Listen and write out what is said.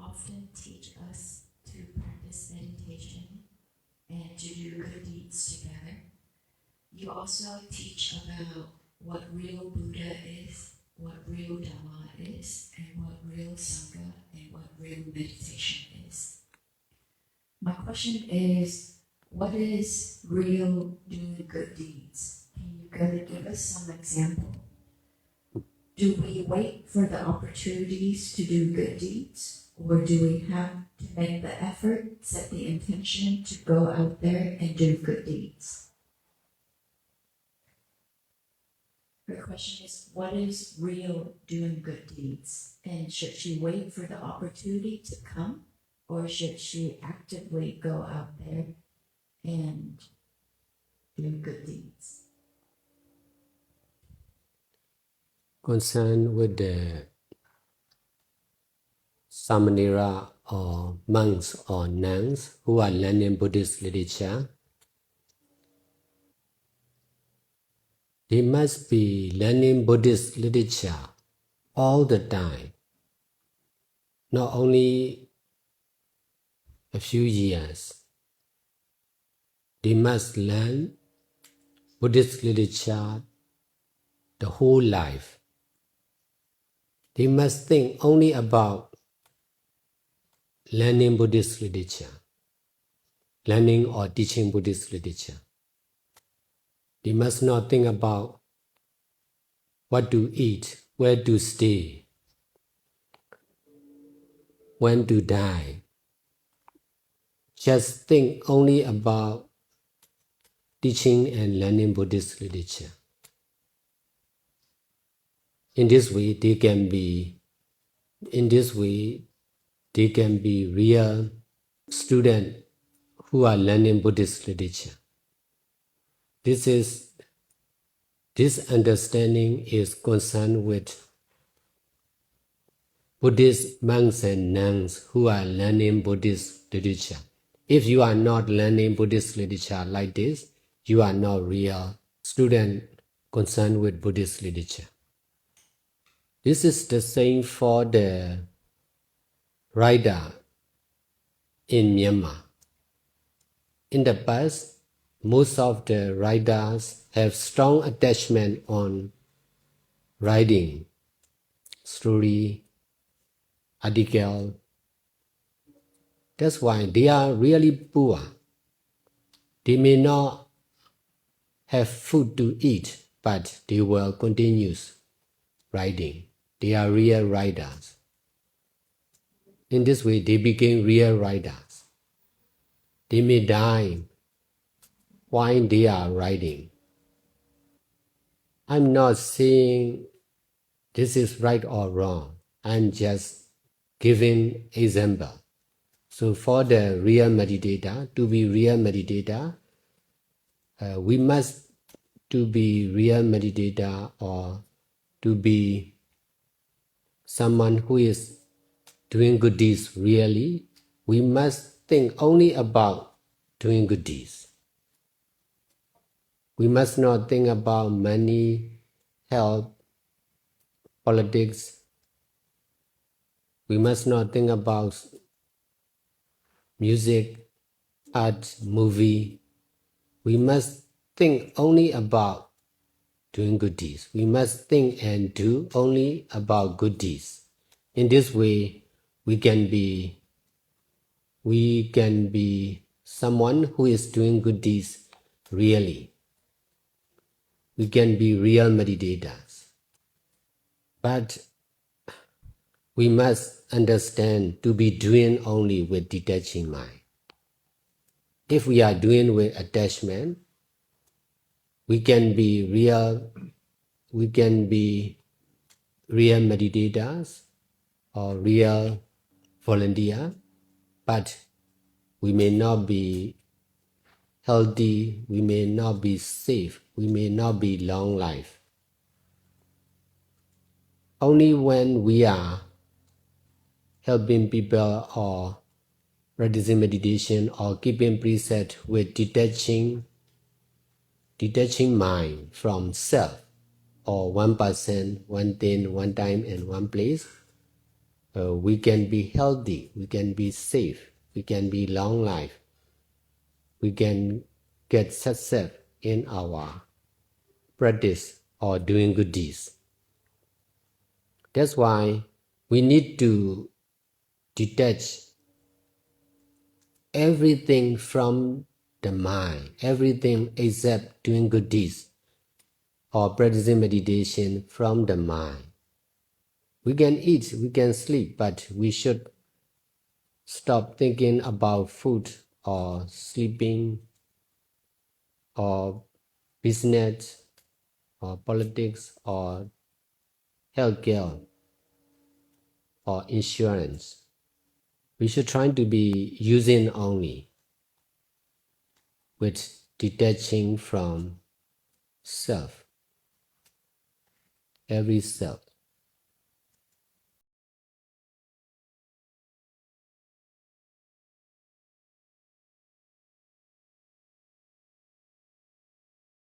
often teach us to practice meditation and to do good deeds together. You also teach about what real Buddha is, what real Dhamma is, and what real Sangha and what real meditation is. My question is, what is real doing good deeds? Can you kind of give us some example? Do we wait for the opportunities to do good deeds? Or do we have to make the effort, set the intention to go out there and do good deeds? Her question is, what is real doing good deeds? And should she wait for the opportunity to come? Or should she actively go out there and do good deeds? Concerned with the Samanera or monks or nuns who are learning Buddhist literature, they must be learning Buddhist literature all the time, not only a few years. They must learn Buddhist literature the whole life. They must think only about learning Buddhist literature, learning or teaching Buddhist literature. They must not think about what to eat, where to stay, when to die. Just think only about teaching and learning Buddhist literature. In this way, they can be real students who are learning Buddhist literature. This understanding is concerned with Buddhist monks and nuns who are learning Buddhist literature. If you are not learning Buddhist literature like this, you are not real student concerned with Buddhist literature. This is the same for the writer in Myanmar. In the past, most of the writers have strong attachment on writing, story, article. That's why they are really poor. They may not have food to eat, but they will continue writing. They are real writers. In this way, they became real writers. They may die while they are writing. I'm not saying this is right or wrong. I'm just giving example. So for the real meditator, to be real meditator, we must to be real meditator or to be someone who is doing good deeds really, we must think only about doing good deeds. We must not think about money, health, politics. We must not think about music, art, movie. We must think only about doing good deeds. We must think and do only about good deeds. In this way, we can be someone who is doing good deeds really. We can be real meditators. But we must understand to be doing only with detaching mind. If we are doing with attachment, we can be real meditators or real volunteer, but we may not be healthy, we may not be safe, we may not be long life. Only when we are helping people or practicing meditation or keeping preset with detaching mind from self or one person, one thing, one time and one place, we can be healthy, we can be safe, we can be long life, we can get success in our practice or doing good deeds. That's why we need to detach everything from the mind, everything except doing good deeds or practicing meditation from the mind. We can eat, we can sleep, but we should stop thinking about food or sleeping or business or politics or healthcare or insurance. We should try to be using only with detaching from self, every self.